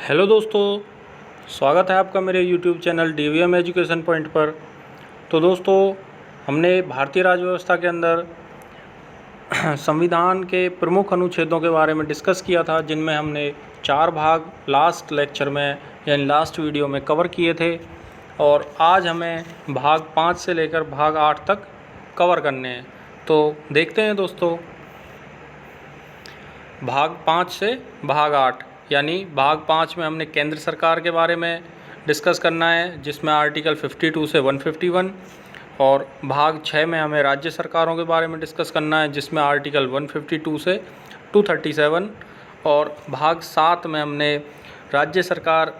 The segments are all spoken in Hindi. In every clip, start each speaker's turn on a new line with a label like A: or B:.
A: हेलो दोस्तों, स्वागत है आपका मेरे YouTube channel DVM education point पर। तो दोस्तों, हमने भारतीय राज्य व्यवस्था के अंदर संविधान के प्रमुख अनुच्छेदों के बारे में डिस्कस किया था, जिनमें हमने 4 भाग लास्ट लेक्चर में यानी लास्ट वीडियो में कवर किए थे। और आज हमें भाग 5 से लेकर भाग 8 तक कवर करने हैं। तो देखते हैं दोस्तों, भाग 5 से भाग 8 यानी भाग 5 में हमने केंद्र सरकार के बारे में डिस्कस करना है, जिसमें आर्टिकल 52 से 151। और भाग 6 में हमें राज्य सरकारों के बारे में डिस्कस करना है, जिसमें आर्टिकल 152 से 237। और भाग 7 में हमने राज्य सरकार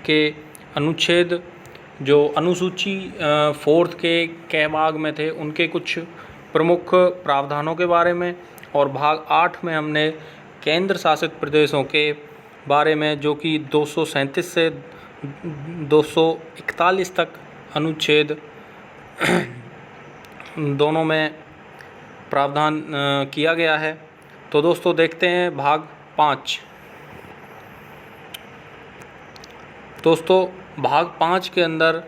A: के अनुच्छेद जो अनुसूची 4th के भाग में थे, उनके कुछ प्रमुख प्रावधानों के बारे में। और भाग 8 में हमने केंद्र शासित प्रदेशों के बारे में, जो कि 237 से 241 तक अनुच्छेद दोनों में प्रावधान किया गया है। तो दोस्तों देखते हैं भाग 5। दोस्तों, भाग 5 के अंदर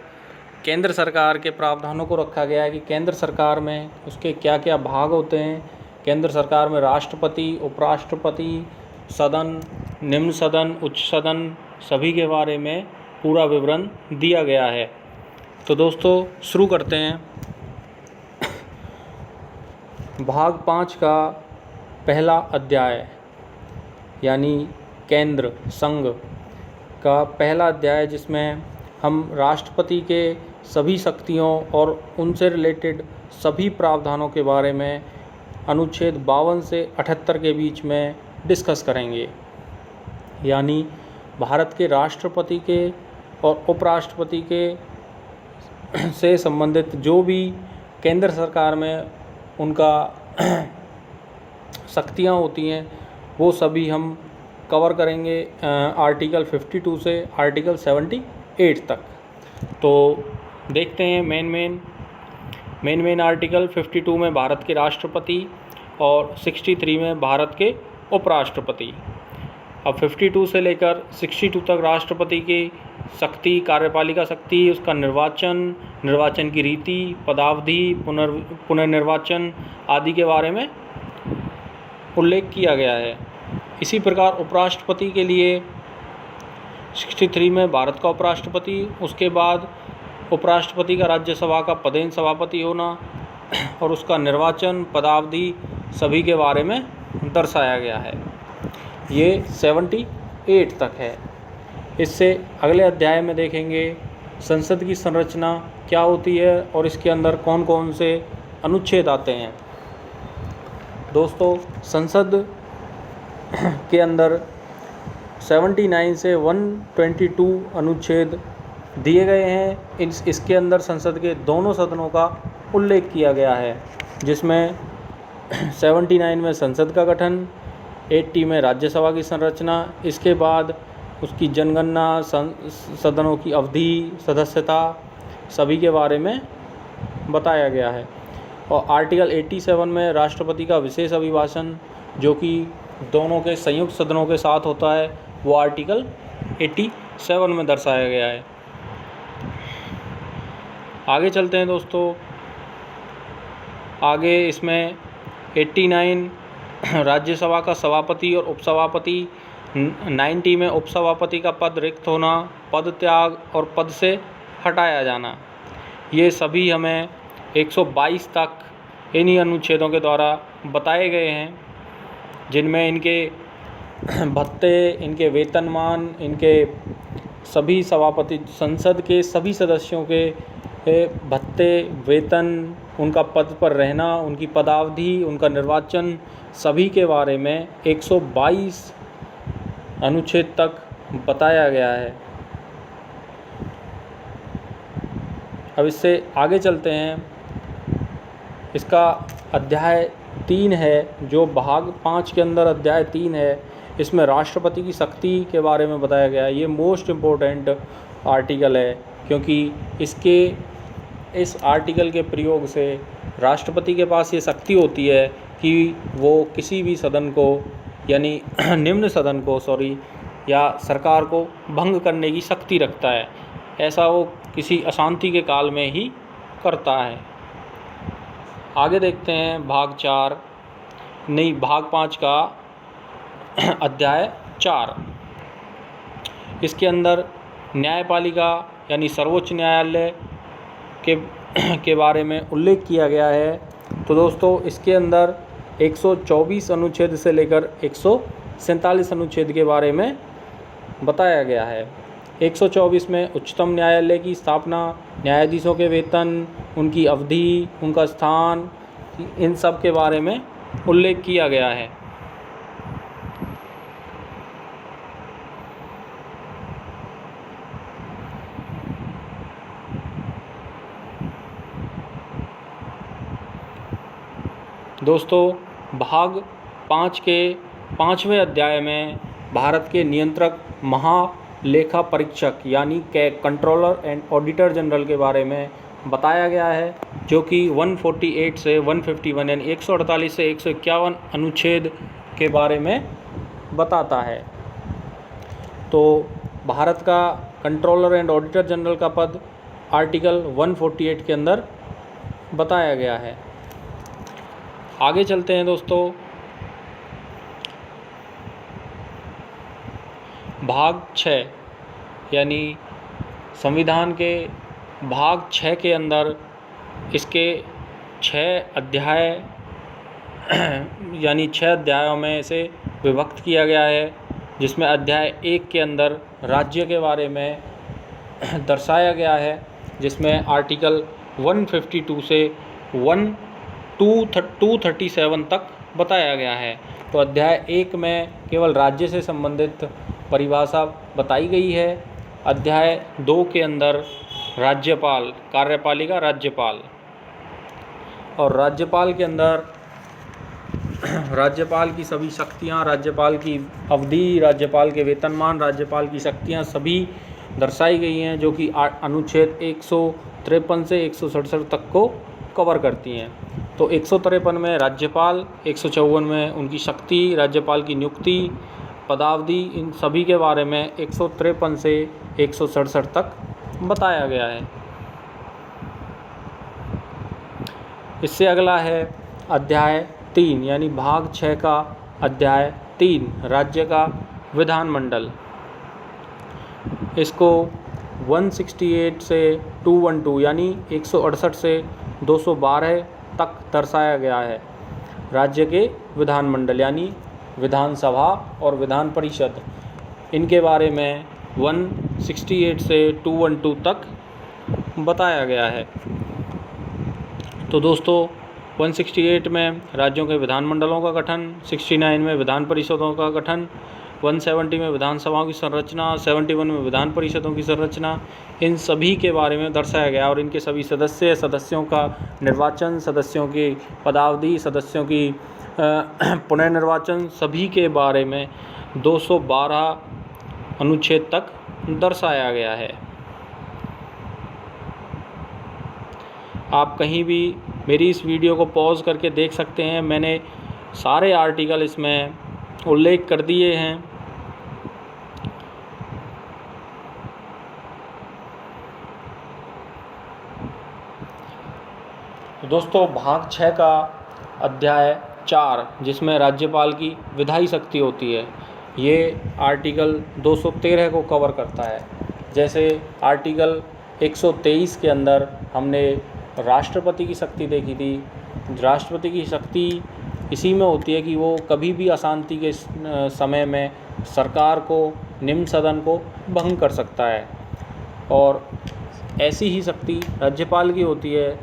A: केंद्र सरकार के प्रावधानों को रखा गया है कि केंद्र सरकार में उसके क्या क्या भाग होते हैं। केंद्र सरकार में राष्ट्रपति, उपराष्ट्रपति, सदन, निम्न सदन, उच्च सदन सभी के बारे में पूरा विवरण दिया गया है। तो दोस्तों शुरू करते हैं। भाग 5 का पहला अध्याय यानी केंद्र संघ का पहला अध्याय, जिसमें हम राष्ट्रपति के सभी शक्तियों और उनसे रिलेटेड सभी प्रावधानों के बारे में अनुच्छेद 52 से 78 के बीच में डिस्कस करेंगे। यानी भारत के राष्ट्रपति के और उपराष्ट्रपति के से संबंधित जो भी केंद्र सरकार में उनका शक्तियाँ होती हैं, वो सभी हम कवर करेंगे आर्टिकल 52 से आर्टिकल 78 तक। तो देखते हैं मेन आर्टिकल 52 में भारत के राष्ट्रपति और 63 में भारत के उपराष्ट्रपति। अब 52 से लेकर 62 तक राष्ट्रपति की शक्ति, कार्यपालिका शक्ति, उसका निर्वाचन की रीति, पदावधि, पुनर्निर्वाचन आदि के बारे में उल्लेख किया गया है। इसी प्रकार उपराष्ट्रपति के लिए 63 में भारत का उपराष्ट्रपति, उसके बाद उपराष्ट्रपति का राज्यसभा का पदेन सभापति होना और उसका निर्वाचन, पदावधि सभी के बारे में दर्शाया गया है। ये 78 तक है। इससे अगले अध्याय में देखेंगे संसद की संरचना क्या होती है और इसके अंदर कौन कौन से अनुच्छेद आते हैं। दोस्तों, संसद के अंदर 79 से 122 अनुच्छेद दिए गए हैं। इसके अंदर संसद के दोनों सदनों का उल्लेख किया गया है, जिसमें 79 में संसद का गठन, 80 में राज्यसभा की संरचना, इसके बाद उसकी जनगणना, सदनों की अवधि, सदस्यता सभी के बारे में बताया गया है। और आर्टिकल 87 में राष्ट्रपति का विशेष अभिभाषण, जो कि दोनों के संयुक्त सदनों के साथ होता है, वो आर्टिकल 87 में दर्शाया गया है। आगे चलते हैं दोस्तों। आगे इसमें 89 राज्यसभा का सभापति और उपसभापति, 90 में उपसभापति का पद रिक्त होना, पद त्याग और पद से हटाया जाना, ये सभी हमें 122 तक इन्हीं अनुच्छेदों के द्वारा बताए गए हैं, जिनमें इनके भत्ते, इनके वेतनमान, इनके सभी सभापति, संसद के सभी सदस्यों के भत्ते, वेतन, उनका पद पर रहना, उनकी पदावधि, उनका निर्वाचन सभी के बारे में 122 अनुच्छेद तक बताया गया है। अब इससे आगे चलते हैं। इसका अध्याय 3 है, जो भाग 5 के अंदर अध्याय 3 है। इसमें राष्ट्रपति की शक्ति के बारे में बताया गया है। ये मोस्ट इम्पोर्टेंट आर्टिकल है, क्योंकि इस आर्टिकल के प्रयोग से राष्ट्रपति के पास ये शक्ति होती है कि वो किसी भी सदन को यानी निम्न सदन को या सरकार को भंग करने की शक्ति रखता है। ऐसा वो किसी अशांति के काल में ही करता है। आगे देखते हैं भाग 5 का अध्याय 4। इसके अंदर न्यायपालिका यानी सर्वोच्च न्यायालय के बारे में उल्लेख किया गया है। तो दोस्तों इसके अंदर 124 अनुच्छेद से लेकर 147 अनुच्छेद के बारे में बताया गया है। 124 में उच्चतम न्यायालय की स्थापना, न्यायाधीशों के वेतन, उनकी अवधि, उनका स्थान, इन सब के बारे में उल्लेख किया गया है। दोस्तों भाग 5 के 5वें अध्याय में भारत के नियंत्रक महालेखा परीक्षक यानी कंट्रोलर एंड ऑडिटर जनरल के बारे में बताया गया है, जो कि 148 से 151 यानी 148 से 151 अनुच्छेद के बारे में बताता है। तो भारत का कंट्रोलर एंड ऑडिटर जनरल का पद आर्टिकल 148 के अंदर बताया गया है। आगे चलते हैं दोस्तों। भाग 6 यानी संविधान के भाग 6 के अंदर इसके 6 अध्याय यानी 6 अध्यायों में इसे विभक्त किया गया है, जिसमें अध्याय 1 के अंदर राज्य के बारे में दर्शाया गया है, जिसमें आर्टिकल 152 से 237 तक बताया गया है। तो अध्याय 1 में केवल राज्य से संबंधित परिभाषा बताई गई है। अध्याय 2 के अंदर राज्यपाल, कार्यपालिका राज्यपाल, और राज्यपाल के अंदर राज्यपाल की सभी शक्तियां, राज्यपाल की अवधि, राज्यपाल के वेतनमान, राज्यपाल की शक्तियां सभी दर्शाई गई हैं, जो कि अनुच्छेद 153 से 167 तक को कवर करती हैं। तो 153 में राज्यपाल, 154 में उनकी शक्ति, राज्यपाल की नियुक्ति, पदावधि, इन सभी के बारे में 153 से 167 तक बताया गया है। इससे अगला है अध्याय 3 यानी भाग 6 का अध्याय 3 राज्य का विधानमंडल। इसको 168 से 212 यानी 168 से 212 तक दर्शाया गया है। राज्य के विधानमंडल यानी विधानसभा और विधान परिषद, इनके बारे में 168 से 212 तक बताया गया है। तो दोस्तों 168 में राज्यों के विधानमंडलों का गठन, 69 में विधान परिषदों का गठन, 170 में विधानसभाओं की संरचना, 71 में विधान परिषदों की संरचना, इन सभी के बारे में दर्शाया गया और इनके सभी सदस्यों का निर्वाचन, सदस्यों की पदावधि, सदस्यों की पुनर्निर्वाचन, सभी के बारे में 212 अनुच्छेद तक दर्शाया गया है। आप कहीं भी मेरी इस वीडियो को पॉज करके देख सकते हैं, मैंने सारे आर्टिकल इसमें उल्लेख कर दिए हैं। तो दोस्तों भाग 6 का अध्याय 4 जिसमें राज्यपाल की विधायी शक्ति होती है, ये आर्टिकल 213 को कवर करता है। जैसे आर्टिकल 123 के अंदर हमने राष्ट्रपति की शक्ति देखी थी। राष्ट्रपति की शक्ति इसी में होती है कि वो कभी भी अशांति के समय में सरकार को, निम्न सदन को भंग कर सकता है। और ऐसी ही शक्ति राज्यपाल की होती है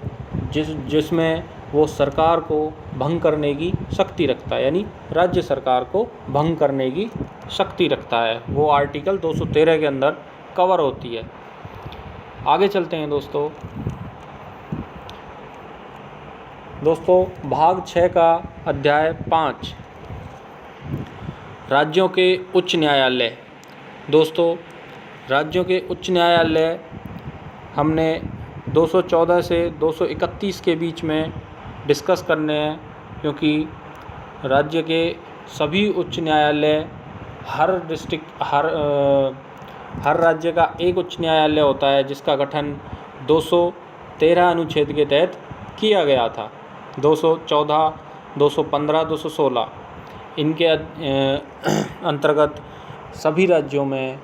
A: जिसमें वो सरकार को भंग करने की शक्ति रखता है, यानी राज्य सरकार को भंग करने की शक्ति रखता है। वो आर्टिकल 213 के अंदर कवर होती है। आगे चलते हैं दोस्तों भाग 6 का अध्याय 5 राज्यों के उच्च न्यायालय। दोस्तों राज्यों के उच्च न्यायालय हमने 214 से 231 के बीच में डिस्कस करने हैं, क्योंकि राज्य के सभी उच्च न्यायालय हर राज्य का एक उच्च न्यायालय होता है, जिसका गठन 213 अनुच्छेद के तहत किया गया था। 214, 215, 216 इनके अंतर्गत सभी राज्यों में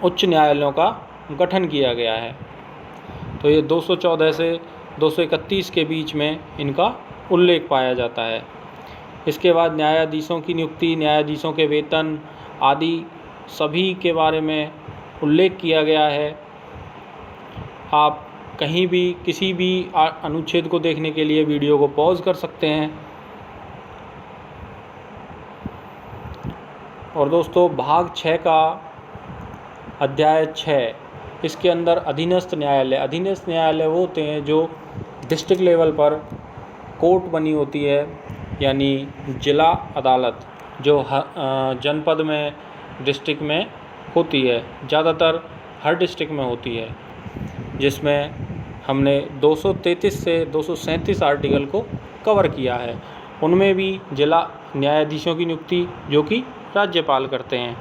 A: उच्च न्यायालयों का गठन किया गया है। तो ये 214 से 231 के बीच में इनका उल्लेख पाया जाता है। इसके बाद न्यायाधीशों की नियुक्ति, न्यायाधीशों के वेतन आदि सभी के बारे में उल्लेख किया गया है। आप कहीं भी किसी भी अनुच्छेद को देखने के लिए वीडियो को पॉज कर सकते हैं। और दोस्तों, भाग 6 का अध्याय 6, इसके अंदर अधीनस्थ न्यायालय वो होते हैं जो डिस्ट्रिक्ट लेवल पर कोर्ट बनी होती है, यानी जिला अदालत जो जनपद में, डिस्ट्रिक्ट में होती है। ज़्यादातर हर डिस्ट्रिक्ट में होती है, जिसमें हमने 233 से 237 आर्टिकल को कवर किया है। उनमें भी जिला न्यायाधीशों की नियुक्ति जो कि राज्यपाल करते हैं,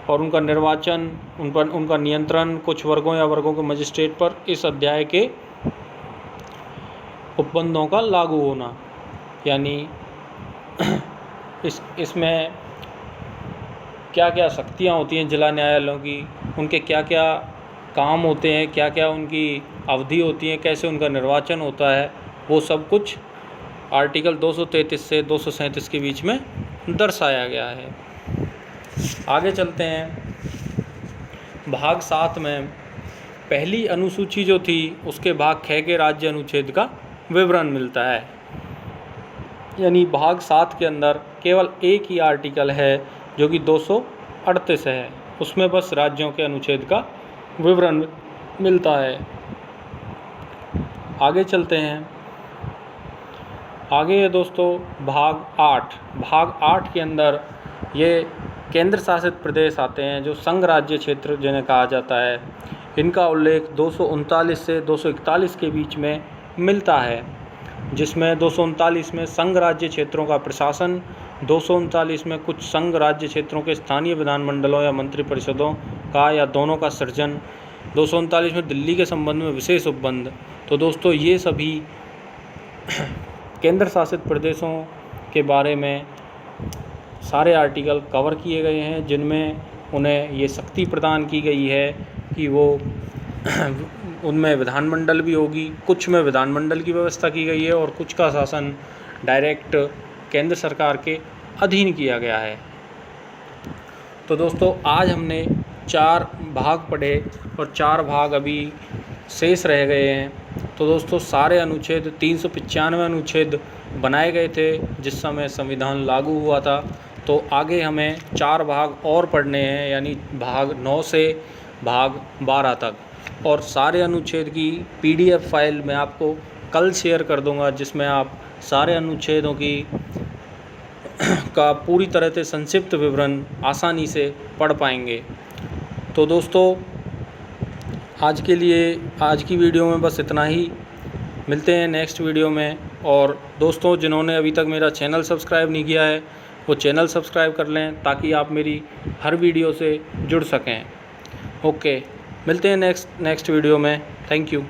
A: और उनका निर्वाचन, उनका नियंत्रण कुछ वर्गों या वर्गों के मजिस्ट्रेट पर इस अध्याय के उपबंधों का लागू होना, यानी इसमें क्या क्या शक्तियाँ होती हैं जिला न्यायालयों की, उनके क्या क्या काम होते हैं, क्या क्या उनकी अवधि होती है, कैसे उनका निर्वाचन होता है, वो सब कुछ आर्टिकल 233 से 237 के बीच में दर्शाया गया है। आगे चलते हैं। भाग 7 में पहली अनुसूची जो थी, उसके भाग 6 के राज्य अनुच्छेद का विवरण मिलता है। यानी भाग 7 के अंदर केवल एक ही आर्टिकल है जो कि 238 है, उसमें बस राज्यों के अनुच्छेद का विवरण मिलता है। आगे चलते हैं। आगे है दोस्तों भाग 8। भाग 8 के अंदर ये केंद्र शासित प्रदेश आते हैं, जो संघ राज्य क्षेत्र जिन्हें कहा जाता है। इनका उल्लेख 239 से 241 के बीच में मिलता है, जिसमें 239 में संघ राज्य क्षेत्रों का प्रशासन, 239 में कुछ संघ राज्य क्षेत्रों के स्थानीय विधानमंडलों या मंत्रिपरिषदों का या दोनों का सृजन, 239 में दिल्ली के संबंध में विशेष उपबंध। तो दोस्तों, ये सभी केंद्र शासित प्रदेशों के बारे में सारे आर्टिकल कवर किए गए हैं, जिनमें उन्हें ये शक्ति प्रदान की गई है कि वो उनमें विधानमंडल भी होगी, कुछ में विधानमंडल की व्यवस्था की गई है और कुछ का शासन डायरेक्ट केंद्र सरकार के अधीन किया गया है। तो दोस्तों, आज हमने 4 भाग पढ़े और 4 भाग अभी शेष रह गए हैं। तो दोस्तों, सारे अनुच्छेद 395 अनुच्छेद बनाए गए थे जिस समय संविधान लागू हुआ था। तो आगे हमें 4 भाग और पढ़ने हैं, यानी भाग 9 से भाग 12 तक। और सारे अनुच्छेद की PDF फाइल मैं आपको कल शेयर कर दूंगा, जिसमें आप सारे अनुच्छेदों की का पूरी तरह से संक्षिप्त विवरण आसानी से पढ़ पाएंगे। तो दोस्तों, आज के लिए आज की वीडियो में बस इतना ही। मिलते हैं नेक्स्ट वीडियो में। और दोस्तों, जिन्होंने अभी तक मेरा चैनल सब्सक्राइब नहीं किया है, वो चैनल सब्सक्राइब कर लें ताकि आप मेरी हर वीडियो से जुड़ सकें। ओके, मिलते हैं नेक्स्ट वीडियो में। Thank you.